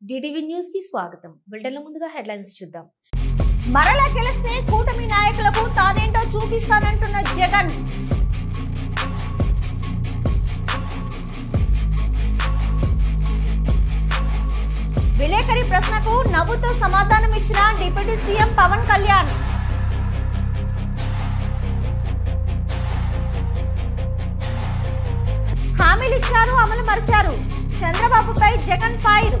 DTV news కి స్వాగతం. బులెటిన్ల ముందుగా హెడ్లైన్స్ చూద్దాం. మరలా గెలిస్తే కూటమి నాయకులకు తానేంటో చూపిస్తానంటున్న జగన్. విలేకరి ప్రశ్నకు నవ్వుతో సమాధానం ఇచ్చిన డిప్యూటీ సీఎం పవన్ కళ్యాణ్. హామీలిచ్చారు, అమలు మరిచారు. చంద్రబాబుపై జగన్ ఫైర్.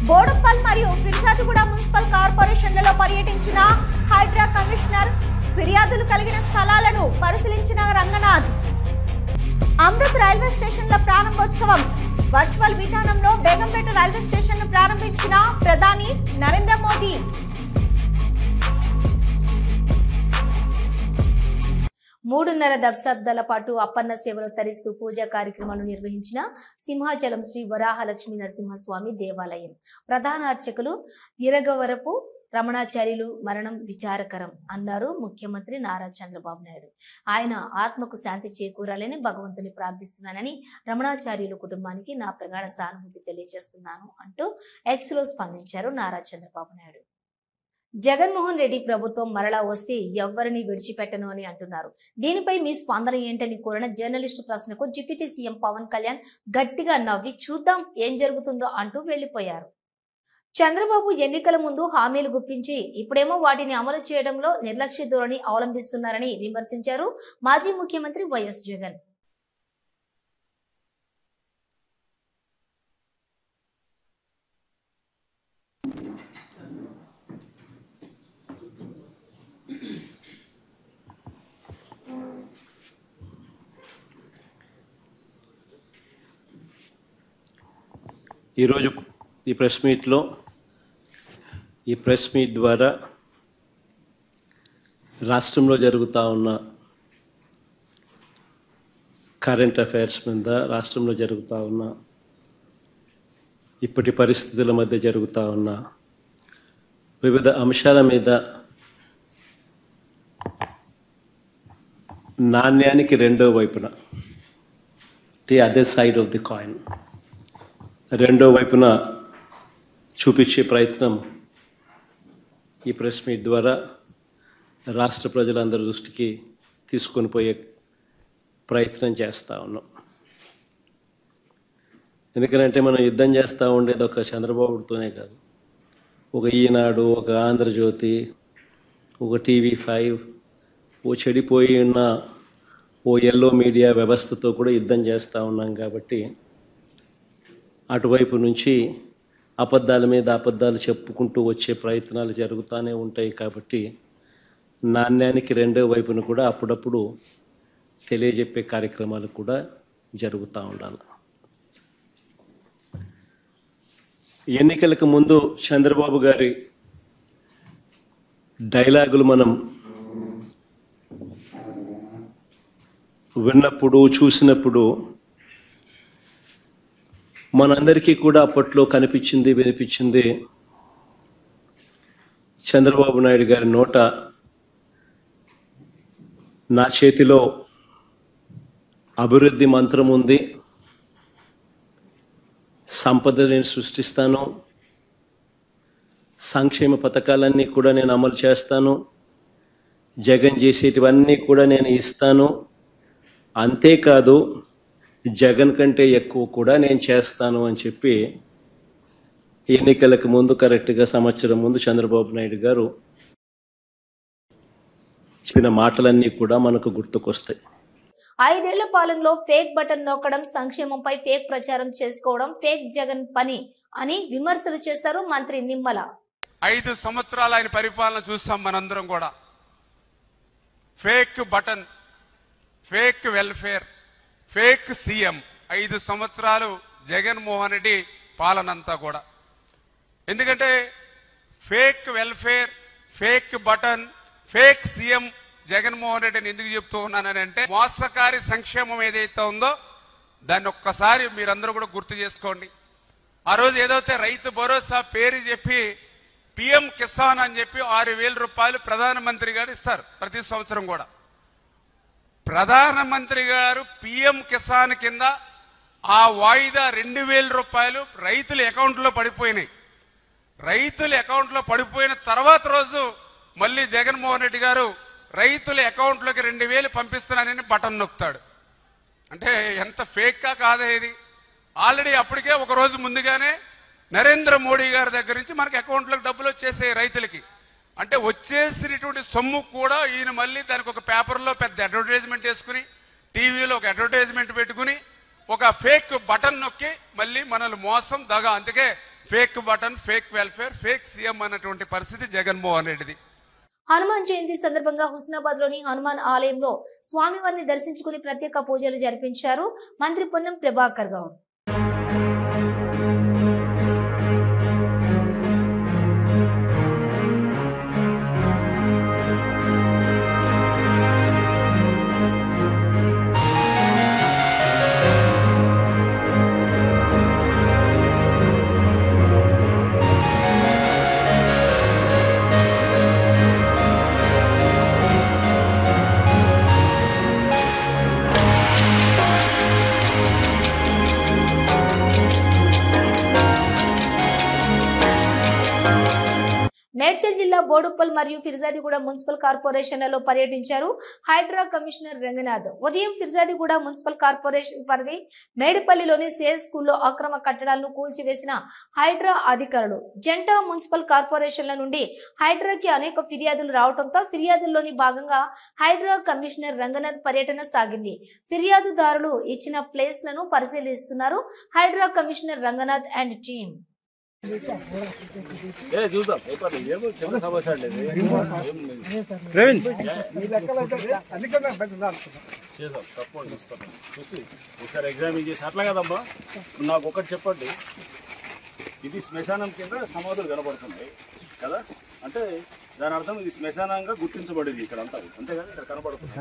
బోడుప్పల్ మరియు ఫిర్జాదిగూడ మున్సిపల్ కార్పొరేషన్లలో పర్యటించిన హైడ్రా కమిషనర్. ఫిర్యాదులు కలిగిన స్థలాలను పరిశీలించిన రంగనాథ్. అమృత్ రైల్వే స్టేషన్ల ప్రారంభోత్సవం. వర్చువల్ విధానంలో బేగంపేట రైల్వే స్టేషన్ ను ప్రారంభించిన ప్రధాని నరేంద్ర మోదీ. మూడున్నర దశాబ్దాల పాటు అప్పన్న సేవలు తరిస్తూ పూజా కార్యక్రమాలు నిర్వహించిన సింహాచలం శ్రీ వరాహలక్ష్మీ నరసింహస్వామి దేవాలయం ప్రధాన అర్చకులు ఇరగవరపు రమణాచార్యులు మరణం విచారకరం అన్నారు ముఖ్యమంత్రి నారా చంద్రబాబు నాయుడు. ఆయన ఆత్మకు శాంతి చేకూరాలని భగవంతుని ప్రార్థిస్తున్నానని, రమణాచార్యులు కుటుంబానికి నా ప్రగాఢ సానుభూతి తెలియజేస్తున్నాను అంటూ ఎక్స్ లో స్పందించారు నారా చంద్రబాబు నాయుడు. జగన్మోహన్ రెడ్డి ప్రభుత్వం మరలా వస్తే ఎవరిని విడిచిపెట్టను అని అంటున్నారు. దీనిపై మీ స్పందన ఏంటని కోరిన జర్నలిస్టు ప్రశ్నకు డిప్యూటీ సీఎం పవన్ కళ్యాణ్ గట్టిగా నవ్వి చూద్దాం ఏం జరుగుతుందో అంటూ వెళ్లిపోయారు. చంద్రబాబు ఎన్నికల ముందు హామీలు గుప్పించి ఇప్పుడేమో వాటిని అమలు చేయడంలో నిర్లక్ష్య ధోరణి అవలంబిస్తున్నారని విమర్శించారు మాజీ ముఖ్యమంత్రి వైఎస్ జగన్. ఈరోజు ఈ ప్రెస్ మీట్ ద్వారా రాష్ట్రంలో జరుగుతూ ఉన్న కరెంట్ అఫైర్స్ మీద, రాష్ట్రంలో జరుగుతూ ఉన్న ఇప్పటి పరిస్థితుల మధ్య జరుగుతూ ఉన్న వివిధ అంశాల మీద నాణ్యానికి రెండో వైపున, the other side of the coin, రెండో వైపున చూపించే ప్రయత్నం ఈ ప్రెస్ మీట్ ద్వారా రాష్ట్ర ప్రజలందరి దృష్టికి తీసుకొని పోయే ప్రయత్నం చేస్తూ ఉన్నాం. ఎందుకంటే మనం యుద్ధం చేస్తూ ఉండేది ఒక చంద్రబాబుతోనే కాదు, ఒక ఈనాడు, ఒక ఆంధ్రజ్యోతి, ఒక TV5, ఓ చెడిపోయి ఉన్న ఓ ఎల్లో మీడియా వ్యవస్థతో కూడా యుద్ధం చేస్తూ ఉన్నాం. కాబట్టి అటువైపు నుంచి అబద్ధాల మీద అబద్ధాలు చెప్పుకుంటూ వచ్చే ప్రయత్నాలు జరుగుతూనే ఉంటాయి. కాబట్టి నాణ్యానికి రెండో వైపును కూడా అప్పుడప్పుడు తెలియజెప్పే కార్యక్రమాలు కూడా జరుగుతూ ఉండాలి. ఎన్నికలకు ముందు చంద్రబాబు గారి డైలాగులు మనం విన్నప్పుడు, చూసినప్పుడు మనందరికీ కూడా అప్పట్లో కనిపించింది, వినిపించింది చంద్రబాబు నాయుడు గారి నోట నా చేతిలో అభివృద్ధి మంత్రం ఉంది, సంపద నేను సృష్టిస్తాను, సంక్షేమ పథకాలన్నీ కూడా నేను అమలు చేస్తాను, జగన్ చేసేటివన్నీ కూడా నేను ఇస్తాను, అంతేకాదు జగన్ కంటే ఎక్కువ కూడా నేను చేస్తాను అని చెప్పి ఎన్నికలకు ముందు కరెక్ట్గా సంవత్సరం ముందు చంద్రబాబు నాయుడు గారు చెప్పిన మాటలన్నీ కూడా మనకు గుర్తుకొస్తాయి. 5 ఏళ్ల పాలనలో ఫేక్ బటన్ నొక్కడం, సంక్షేమంపై ఫేక్ ప్రచారం చేసుకోవడం ఫేక్ జగన్ పని అని విమర్శలు చేశారు మంత్రి నిమ్మల. 5 సంవత్సరాలు ఆయన పరిపాలన చూస్తాం మనందరం కూడా. Fake button, fake welfare, fake CM, 5 సంవత్సరాలు జగన్మోహన్ రెడ్డి పాలనంతా కూడా. ఎందుకంటే fake welfare, fake button, fake CM Jaganmohan రెడ్డిని ఎందుకు చెప్తూ ఉన్నానంటే, మోసకారి సంక్షేమం ఏదైతే ఉందో దాన్ని ఒక్కసారి మీరందరూ కూడా గుర్తు చేసుకోండి. ఆ రోజు ఏదైతే రైతు భరోసా పేరు చెప్పి పిఎం కిసాన్ అని చెప్పి 6,000 రూపాయలు ప్రధానమంత్రి గారు ఇస్తారు ప్రతి సంవత్సరం కూడా. ప్రధానమంత్రి గారు పిఎం కిసాన్ కింద ఆ వాయిదా 2000 రూపాయలు రైతుల అకౌంట్లో పడిపోయినాయి. రైతుల అకౌంట్లో పడిపోయిన తర్వాత రోజు మళ్ళీ జగన్మోహన్ రెడ్డి గారు రైతుల అకౌంట్లోకి 2000 పంపిస్తున్నానని బటన్ నొక్కుతాడు. అంటే ఎంత ఫేక్గా కాదా ఇది? ఆల్రెడీ అప్పటికే ఒక రోజు ముందుగానే నరేంద్ర మోడీ గారి దగ్గర నుంచి మనకి అకౌంట్లోకి డబ్బులు వచ్చేసాయి రైతులకి. అంటే వచ్చేసినటువంటి సొమ్ము కూడా ఈయన మళ్ళీ దానికి ఒక పేపర్లో పెద్ద అడ్వర్టైజ్మెంట్ వేసుకుని, టీవీలో ఒక అడ్వర్టైజ్మెంట్ పెట్టుకుని, ఒక ఫేక్ బటన్ నొక్కి మళ్ళీ మనల్ని మోసం దగా. అందుకే fake button, fake welfare, fake CM అన్నటువంటి పరిస్థితి జగన్మోహన్ రెడ్డిది. హనుమాన్ జయంతి సందర్భంగా హుస్నాబాద్ లోని హనుమాన్ ఆలయంలో స్వామివారిని దర్శించుకుని ప్రత్యేక పూజలు జరిపించారు మంత్రి పొన్నం ప్రభాకర్ గౌడ్. మేడ్చల్ జిల్లా బోడుప్పల్ మరియు ఫిర్జాదిగూడ మున్సిపల్ కార్పొరేషన్లలో పర్యటించారు హైడ్రా కమిషనర్ రంగనాథ్. ఉదయం ఫిర్జాదిగూడ మున్సిపల్ కార్పొరేషన్ పరిధి మేడిపల్లిలోని సేజ్ స్కూల్లో అక్రమ కట్టడాలను కూల్చివేసిన హైడ్రా అధికారులు. జంట మున్సిపల్ కార్పొరేషన్ల నుండి హైడ్రాకి అనేక ఫిర్యాదులు రావడంతో ఫిర్యాదుల్లోని భాగంగా హైడ్రా కమిషనర్ రంగనాథ్ పర్యటన సాగింది. ఫిర్యాదుదారులు ఇచ్చిన ప్లేస్లను పరిశీలిస్తున్నారు Hydraa commissioner Ranganath and team. ఒకసారి ఎగ్జామిన్ చేసి అట్లా కదమ్మా, నాకు ఒకటి చెప్పండి, ఇది శ్మశానం కింద సమాధులు కనబడుతున్నాయి కదా, అంటే దాని అర్థం ఇది శ్మశానంగా గుర్తించబడింది ఇక్కడ అంతా, అంతే కదా ఇక్కడ కనబడుతుంది.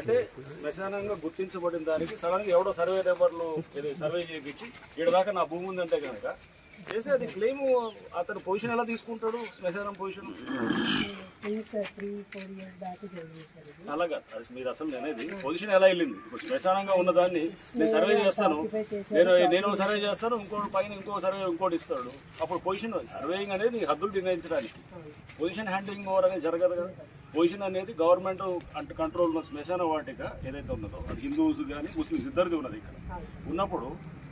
అంటే శ్మశానంగా గుర్తించబడిన దానికి సడన్గా ఎవడో సర్వే నెంబర్లు సర్వే చేయించి ఇక్కడ దాకా నా భూమి ఉందంటే కనుక చేసి అది క్లెయిమ్ అతను పొజిషన్ ఎలా తీసుకుంటాడు? శ్మశానం పొజిషన్ అలాగా మీరు అసలు అనేది పొజిషన్ ఎలా వెళ్ళింది? ఇప్పుడు శ్మశానంగా ఉన్నదాన్ని నేను సర్వే చేస్తాను, నేను సర్వే చేస్తాను, ఇంకోటి పైన ఇంకో సర్వే ఇంకోటి ఇస్తాడు. అప్పుడు పొజిషన్ సర్వేయింగ్ అనేది హద్దులు నిర్ణయించడానికి, పొజిషన్ హ్యాండ్లింగ్ ఓవర్ అనేది జరగదు కదా. పొజిషన్ అనేది గవర్నమెంట్ కంట్రోల్ ఉన్న శ్మశాన వాటిక ఏదైతే ఉన్నదో అది హిందూస్ కానీ ముస్లిమ్స్ ఇద్దరిది ఉన్నది. ఇక్కడ ఉన్నప్పుడు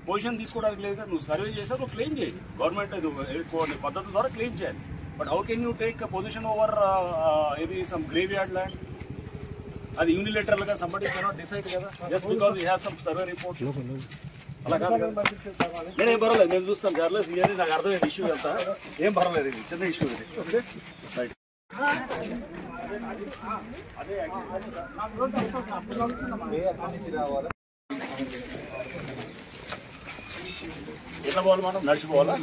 పొజిషన్ తీసుకోవడానికి లేదు, నువ్వు సర్వే చేసావు, నువ్వు క్లెయిమ్ చేయి. గవర్నమెంట్ పద్ధతి ద్వారా క్లెయిమ్ చేయాలి. But how can you take position over ఇది సమ్ గ్రేవ్ యార్డ్ ల్యాండ్? అది యూనిలేటరల్ గా సంబడి కెనాట్ డిసైడ్ కదా, just because you have some survey report. అలా కాదు కదా. నేనేం పర్వాలేదు, నేను చూస్తాను జర్నలిస్ట్ ఇది నాకు అర్థమైంది ఇష్యూ అంతా, ఏం పర్వాలేదు, ఇది చిన్న ఇష్యూ ఇది. Okay right. ఎట్లా పోవాలి మనం? నడిచిపోవాలా?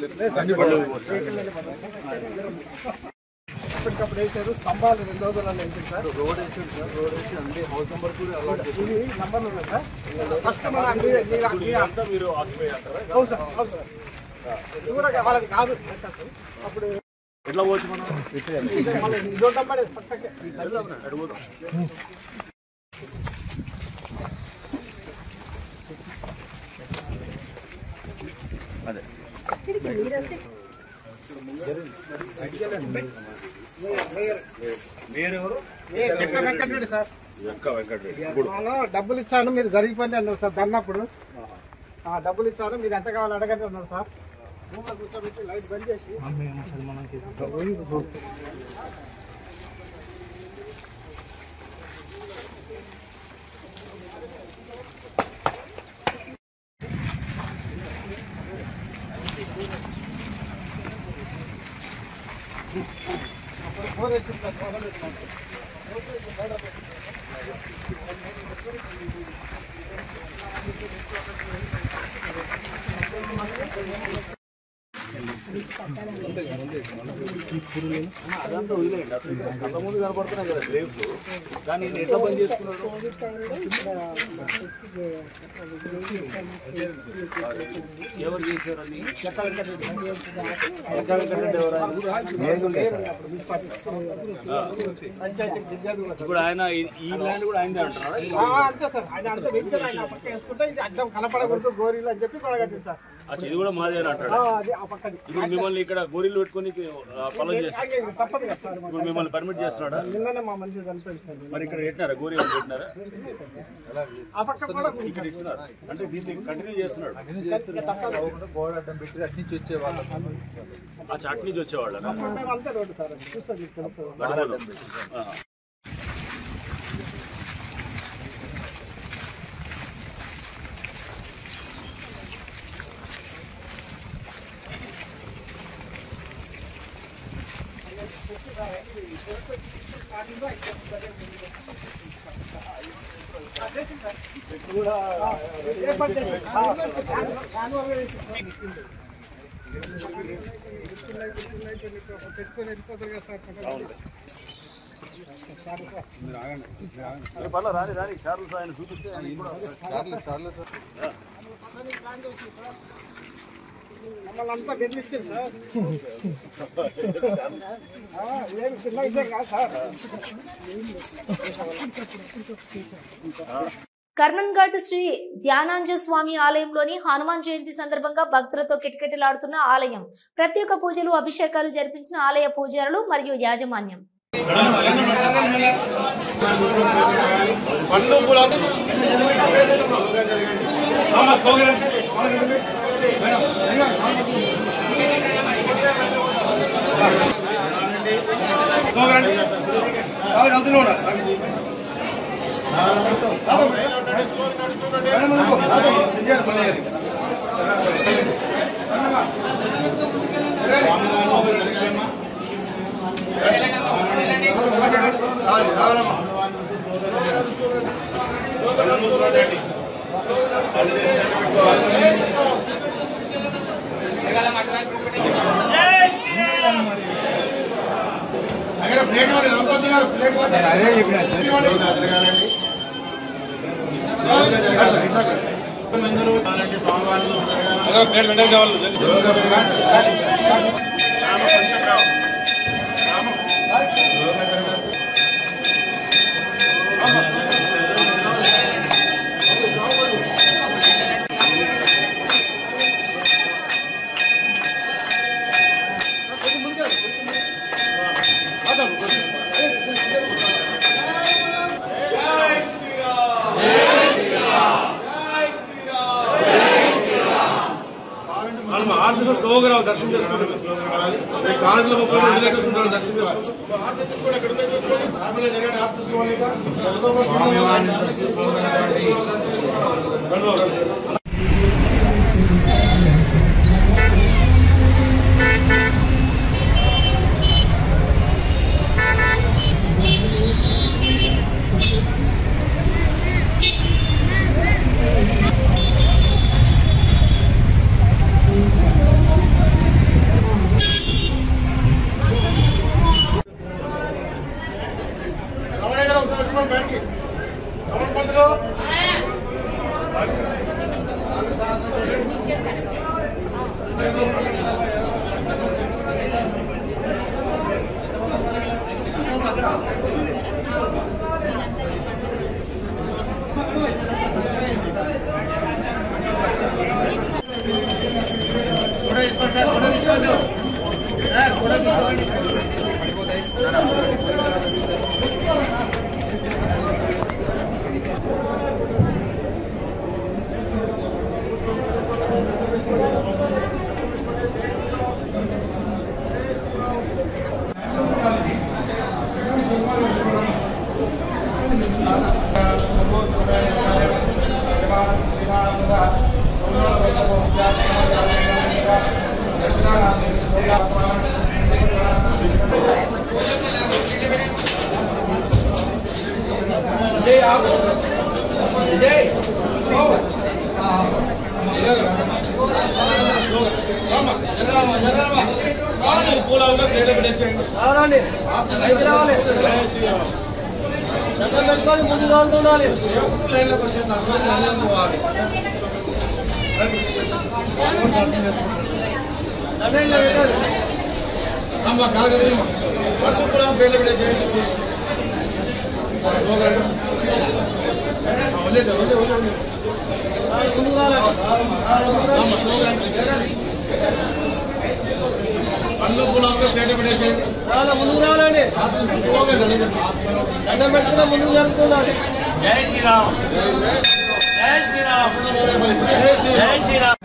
ఇప్పటికప్పుడు వేసారు స్తంభాలు 2 రోజులలో వేసారు సార్. రోడ్ వేసారు సార్, రోడ్ వేసి అన్ని హౌస్ నెంబర్ కూడా అలాట్ చేసి నంబర్లు ఉన్నాయి సార్. ఫస్ట్ అంతా మీరు ఆక్యుపై అంటారా? అవును సార్, అవును సార్. ఇది కూడా వాళ్ళకి కాదు. అప్పుడు ఎట్లా పోవచ్చు మనం? మళ్ళీ ఇదొక నంబర్ పక్కకే అడుగుదాం. అదే వెంకటరెడ్డి సార్. వెంకటరెడ్డి డబ్బులు ఇచ్చాను మీరు జరిగిపోయింది అన్నారు సార్. దన్నప్పుడు డబ్బులు ఇచ్చాను మీరు ఎంత కావాలి అడగండి అన్నారు సార్. కూర్చోబెట్టి లైట్ బంద్ చేసి అదంతా వదిలేయండి. అసలు కళ్ళ ముందు కనపడుతున్నాయి కదా గ్రేవ్స్, కానీ ఈయన ఎట్లా బంద్ చేసుకున్నాడు? ఎవరు చేశారని? ఇప్పుడు ఆయన ఈ ల్యాండ్ కూడా ఆయనదే అంటారా? అంతే సార్, ఆయన అంతా వెంచర్, ఆయన పక్క వేసుకుంటే ఇది అడ్డం కనపడకూడదు గోరీలు అని చెప్పి పడగట్టింది సార్. ఇది కూడా మాదే అని అంటాడు. అది ఆ పక్కది ఇప్పుడు మిమ్మల్ని ఇక్కడ గోరీలు పెట్టుకుని పొలం చేస్తారు, తప్పదు కదా సార్. ఇప్పుడు మిమ్మల్ని పర్మిట్ చేస్తున్నాడా? నిన్ననే మా మనిషి చనిపోయింది. మరి ఇక్కడ పెట్టినారా గోరీ పెట్టినారా? ఆ పక్క కూడా ఇక్కడ ఇస్తున్నారు అంటే దీన్ని కంటిన్యూ చేస్తున్నాడు. గోడ అడ్డం పెట్టి అటు నుంచి వచ్చేవాళ్ళు, ఆ చాట్ నుంచి వచ్చేవాళ్ళ అంతే రోడ్డు సార్, చూస్తుంది తెలుసు. రాని రాని చార్లెస్ ఆయన చూపిస్తే మమ్మల్ని అంతా బెదిరించింది సార్. ఏమి చిన్న విషయం కాదు సార్. కర్మన్ఘాట్ శ్రీ ధ్యానాంజ స్వామి ఆలయంలోని హనుమాన్ జయంతి సందర్భంగా భక్తులతో కిటకిటలాడుతున్న ఆలయం. ప్రత్యేక పూజలు, అభిషేకాలు జరిపించిన ఆలయ పూజారులు మరియు యాజమాన్యం. దర్శనం చేసుకుంటారు కార్డులో 30 రిలేటివ్స్ ఉంటారు, దర్శనం చేసుకుంటారు. పూలంగా ప్లేట్ పెట్టేసేయండి. ముందు కాలుతుండాలి. లైన్లోకి వచ్చే పోవాలి. అమ్మా కాలగదమ్మా పట్టు కూడా ప్లేట్ పెట్టేసేయండి. పండ్లు పూలంగా ప్లేట్ పెట్టేసేయండి. ముందుకు రావాలండి. దండం పెట్టుకున్నా ముందుకు జరుగుతుండాలి. జై శ్రీరామ్, జై శ్రీరామ్, జై శ్రీరామ్.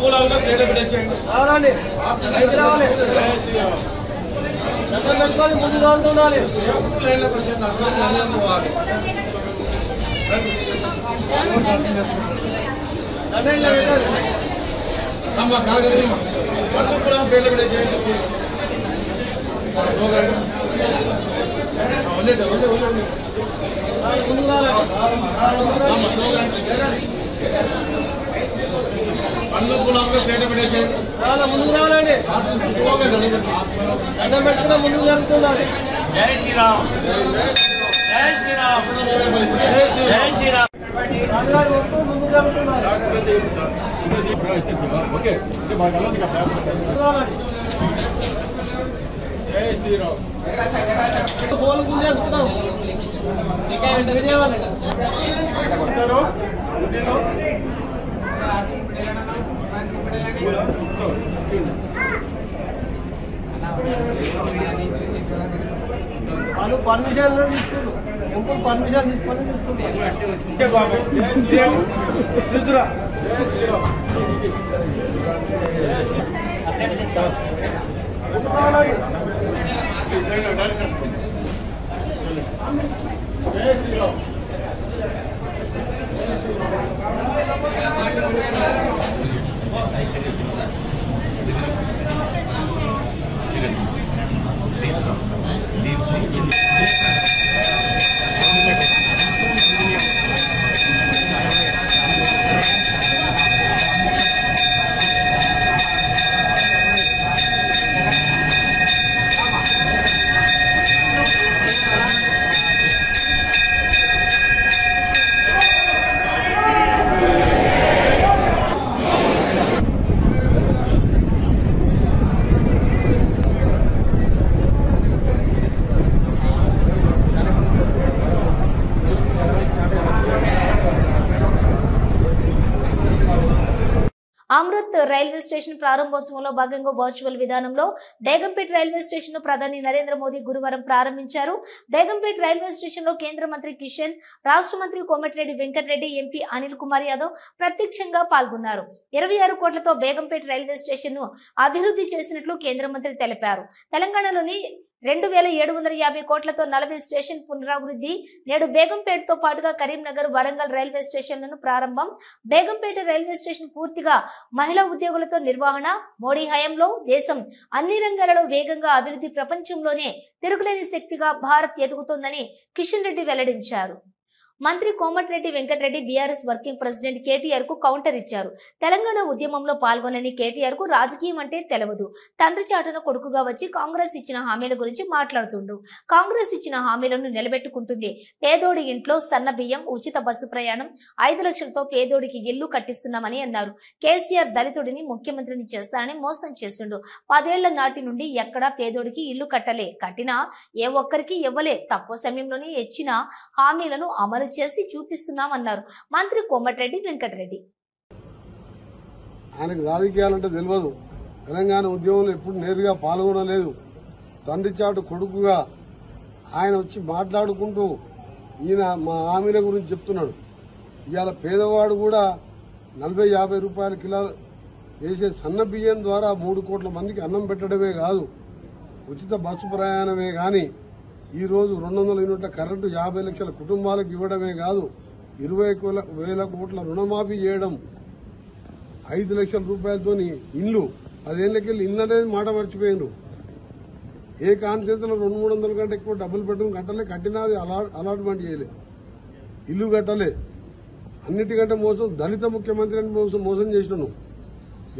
పూలంగా ప్లేట్ పెట్టేసేయండి. రావాలి. దండం పెట్టుకొని ముందు కాలుతుండాలి. లైన్లోకి వచ్చే పోవాలి. అమ్మా కాలగదమ్మా పట్టు కూడా ప్లేట్ పెట్టేసేయండి. ముందుకు పండ్లు పూలంగా ప్లేట్ పెట్టేసేయండి. ముందుకు రావాలండి. దండం పెట్టుకున్నా ముందుకు జరుగుతుండాలి. జై శ్రీరామ్, జై శ్రీరామ్, జై శ్రీరామ్. ముందుకు జరుగుతున్నారు. జై శ్రీరామ్. ఫోన్ చేసుకున్నాం. వాళ్ళు పర్మిషన్ తీసుకున్నారు. టెంపుల్ పర్మిషన్ తీసుకొని తీసుకురా. అమృత్ రైల్వే స్టేషన్ ప్రారంభోత్సవంలో భాగంగా వర్చువల్ విధానంలో బేగంపేట్ రైల్వే స్టేషన్ ను ప్రధాని నరేంద్ర మోదీ గురువారం ప్రారంభించారు. బేగంపేట్ రైల్వే స్టేషన్ లో కేంద్ర మంత్రి కిషన్, రాష్ట్ర మంత్రి కోమటిరెడ్డి వెంకటరెడ్డి, ఎంపీ అనిల్ కుమార్ యాదవ్ ప్రత్యక్షంగా పాల్గొన్నారు. 26 కోట్లతో బేగంపేట్ రైల్వే స్టేషన్ ను అభివృద్ధి చేసినట్లు కేంద్ర మంత్రి తెలిపారు. తెలంగాణలోని 2750 కోట్లతో 40 స్టేషన్ పునరాభివృద్ధి. నేడు బేగంపేటతో పాటుగా కరీంనగర్, వరంగల్ రైల్వే స్టేషన్లను ప్రారంభం. బేగంపేట రైల్వే స్టేషన్ పూర్తిగా మహిళా ఉద్యోగులతో నిర్వహణ. మోడీ హయాంలో దేశం అన్ని రంగాలలో వేగంగా అభివృద్ధి, ప్రపంచంలోనే తిరుగులేని శక్తిగా భారత్ ఎదుగుతోందని కిషన్ రెడ్డి వెల్లడించారు. మంత్రి Komatireddy Venkatreddy BRS working president KTR కు కౌంటర్ ఇచ్చారు. తెలంగాణ ఉద్యమంలో పాల్గొనని కేటీఆర్ కు రాజకీయం అంటే తెలవదు. తండ్రి చాటున కొడుకుగా వచ్చి కాంగ్రెస్ ఇచ్చిన హామీల గురించి మాట్లాడుతుండు. కాంగ్రెస్ ఇచ్చిన హామీలను నిలబెట్టుకుంటుంది. పేదోడి ఇంట్లో సన్న బియ్యం, ఉచిత బస్సు ప్రయాణం, 5 లక్షలతో పేదోడికి ఇల్లు కట్టిస్తున్నామని అన్నారు. కేసీఆర్ దళితుడిని ముఖ్యమంత్రిని చేస్తానని మోసం చేసిండు. 10 ఏళ్ల నాటి నుండి ఎక్కడా పేదోడికి ఇల్లు కట్టలే. కట్టినా ఏ ఒక్కరికి ఇవ్వలే. తక్కువ సమయంలోనే ఇచ్చిన హామీలను అమలు చేసి చూపిస్తున్నామన్నారు మంత్రి కోమటిరెడ్డి వెంకటరెడ్డి. ఆయనకు రాజకీయాలంటే తెలియదు. తెలంగాణ ఉద్యమంలో ఎప్పుడు నేరుగా పాల్గొనలేదు. తండ్రి చాటు కొడుకుగా ఆయన వచ్చి మాట్లాడుకుంటూ ఈయన మా హామీల గురించి చెప్తున్నాడు. ఇవాళ పేదవాడు కూడా 40-50 రూపాయల కిలో వేసే సన్న బియ్యం ద్వారా 3 కోట్ల మందికి అన్నం పెట్టడమే కాదు, ఉచిత బస్సు ప్రయాణమే గాని ఈరోజు 200 యూనిట్ల కరెంటు 50 లక్షల కుటుంబాలకు ఇవ్వడమే కాదు 20,000 కోట్ల రుణమాఫీ చేయడం 5 లక్షల రూపాయలతో ఇల్లు 10 ఏళ్లకెళ్ళి ఇల్లు అనేది మాట మర్చిపోయిండ్రు. ఏ కాన్స్టిట్యూన్సీలో 200-300 కంటే ఎక్కువ డబుల్ బెడ్రూమ్ కట్టలే, కట్టినది అలాట్మెంట్ చేయలే, ఇల్లు కట్టలే. అన్నిటికంటే మోసం దళిత ముఖ్యమంత్రి అని మోసం చేసినాను.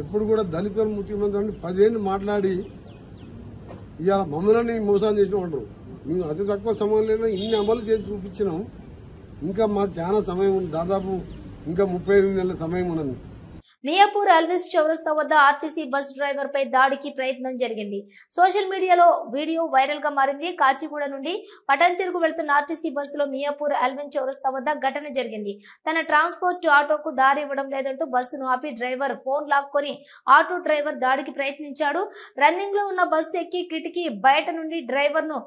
ఎప్పుడు కూడా దళిత ముఖ్యమంత్రి అని 10 ఏళ్ళు మాట్లాడి ఇవాళ మమ్మల్ని మోసం చేసిన ఉంటారు. మేము అతి తక్కువ సమయంలో ఇన్ని అమలు చేసి చూపించినాం. ఇంకా మాకు చాలా సమయం ఉంది, దాదాపు ఇంకా 38 నెలల సమయం ఉన్నది. మియాపూర్ ఎల్విస్ చౌరస్తా వద్ద ఆర్టీసీ బస్ డ్రైవర్ పై దాడికి ప్రయత్నం జరిగింది. సోషల్ మీడియాలో వీడియో వైరల్ గా మారింది. కాచిగూడ నుండి పటాన్చెరుకు వెళ్తున్న ఆర్టీసీ బస్సులో మియాపూర్ ఎల్విస్ చౌరస్తా వద్ద ఘటన జరిగింది. తన ట్రాన్స్పోర్ట్ ఆటోకు దారి ఇవ్వడం లేదంటూ బస్సును ఆపి డ్రైవర్ ఫోన్ లాక్కొని ఆటో డ్రైవర్ దాడికి ప్రయత్నించాడు. రన్నింగ్ లో ఉన్న బస్సు ఎక్కి కిటికీ బయట నుండి డ్రైవర్ ను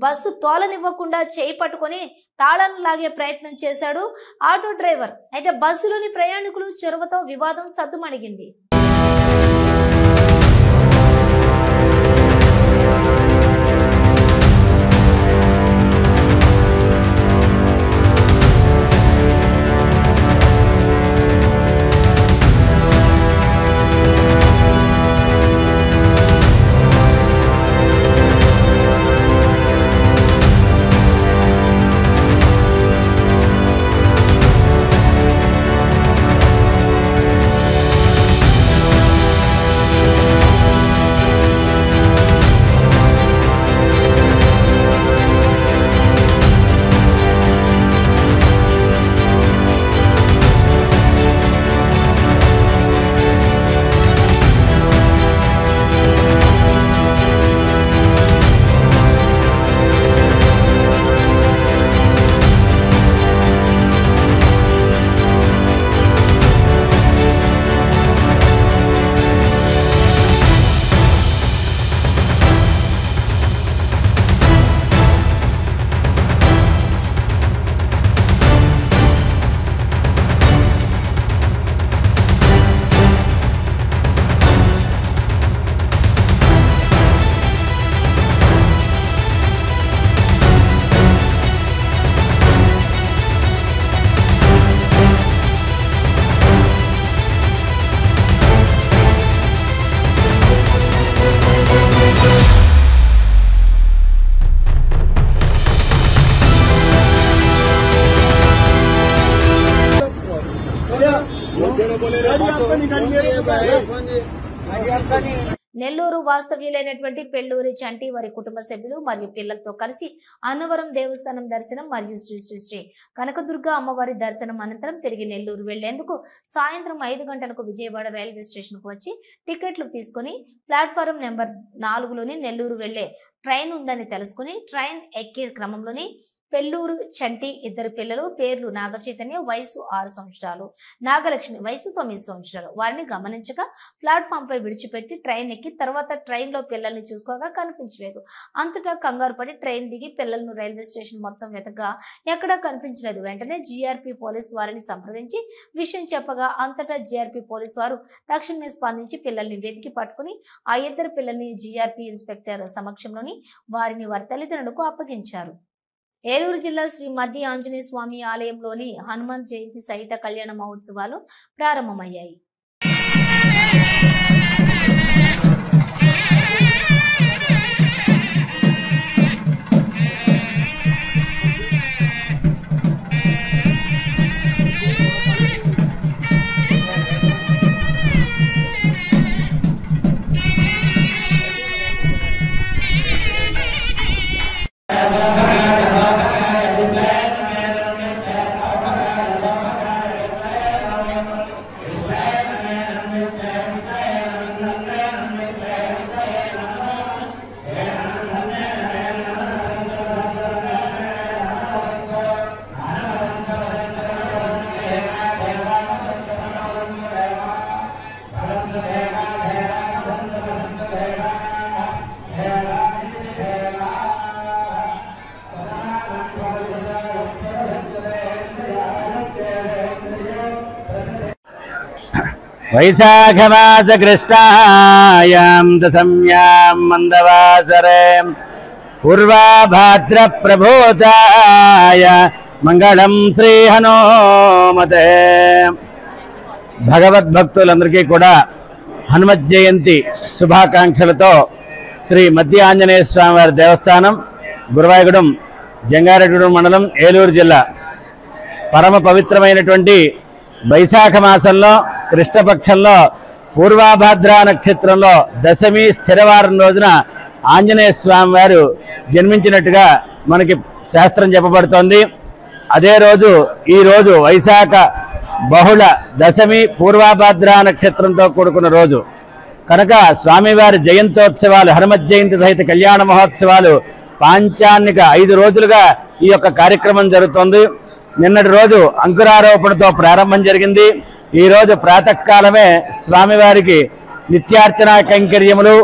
బస్సు తోలనివ్వకుండా చేయి పట్టుకొని తాళాలను లాగే ప్రయత్నం చేశాడు ఆటో డ్రైవర్. అయితే బస్సులోని ప్రయాణికులు చొరవతో వివాదం సద్దుమణిగింది. నెల్లూరు వాస్తవ్యులైనటువంటి పెళ్లూరి చంటి వారి కుటుంబ సభ్యులు మరియు పిల్లలతో కలిసి అన్నవరం దేవస్థానం దర్శనం మరియు శ్రీ శ్రీ శ్రీ కనకదుర్గ అమ్మవారి దర్శనం అనంతరం తిరిగి నెల్లూరు వెళ్లేందుకు సాయంత్రం 5 గంటలకు విజయవాడ రైల్వే స్టేషన్ కు వచ్చి టికెట్లు తీసుకుని ప్లాట్ఫారం నెంబర్ 4లోని నెల్లూరు వెళ్లే ట్రైన్ ఉందని తెలుసుకుని ట్రైన్ ఎక్కే క్రమంలోని పెళ్లూరు చంటి ఇద్దరు పిల్లలు పేర్లు నాగ చైతన్య వయసు 6 సంవత్సరాలు, నాగలక్ష్మి వయసు 9 సంవత్సరాలు వారిని గమనించగా ప్లాట్ఫామ్ పై విడిచిపెట్టి ట్రైన్ ఎక్కి తర్వాత ట్రైన్ లో పిల్లల్ని చూసుకోగా కనిపించలేదు. అంతటా కంగారు పడి ట్రైన్ దిగి పిల్లలను రైల్వే స్టేషన్ మొత్తం వెతకగా ఎక్కడా కనిపించలేదు. వెంటనే జీఆర్పీ పోలీస్ వారిని సంప్రదించి విషయం చెప్పగా అంతటా జీఆర్పీ పోలీస్ వారు తక్షణమే స్పందించి పిల్లల్ని వెతికి పట్టుకుని ఆ ఇద్దరు పిల్లల్ని జీఆర్పీ ఇన్స్పెక్టర్ సమక్షంలోని వారిని వారి తల్లిదండ్రులకు అప్పగించారు. ఏలూరు జిల్లా శ్రీ మధ్య ఆంజనేయ స్వామి ఆలయంలోని హనుమంత్ జయంతి సహిత కళ్యాణ మహోత్సవాలు ప్రారంభమయ్యాయి. వైశాఖమాసకృష్ణాయాం దశమ్యాం మందవాసరే పూర్వాభాద్ర ప్రభూతాయ మంగళం శ్రీ హనుమతే. భగవద్భక్తులందరికీ కూడా హనుమత్ జయంతి శుభాకాంక్షలతో శ్రీ మధ్య ఆంజనేయ స్వామి వారి దేవస్థానం గురువాయగూడెం జంగారెడ్డిగూడెం మండలం ఏలూరు జిల్లా పరమ పవిత్రమైనటువంటి వైశాఖ మాసంలో కృష్ణపక్షంలో పూర్వాభాద్ర నక్షత్రంలో దశమి స్థిరవారం రోజున ఆంజనేయ స్వామి వారు జన్మించినట్టుగా మనకి శాస్త్రం చెప్పబడుతోంది. అదే రోజు ఈ రోజు వైశాఖ బహుళ దశమి పూర్వాభాద్ర నక్షత్రంతో కూడుకున్న రోజు కనుక స్వామివారి జయంతోత్సవాలు హనుమత్ జయంతి సహిత కళ్యాణ మహోత్సవాలు పాంచాన్నిక 5 రోజులుగా ఈ యొక్క కార్యక్రమం జరుగుతోంది. నిన్నటి రోజు అంకురారోపణతో ప్రారంభం జరిగింది. ఈ రోజు ప్రాతకాలమే స్వామివారికి నిత్యార్చన కైంకర్యములు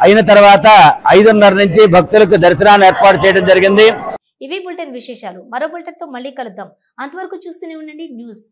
అయిన తర్వాత 5:30 నుంచి భక్తులకు దర్శనాన్ని ఏర్పాటు చేయడం జరిగింది. ఇవి బులెటిన్ విశేషాలు. మరో బులెటిన్ తో మళ్ళీ కలుద్దాం. అంతవరకు చూస్తూనే ఉండండి న్యూస్.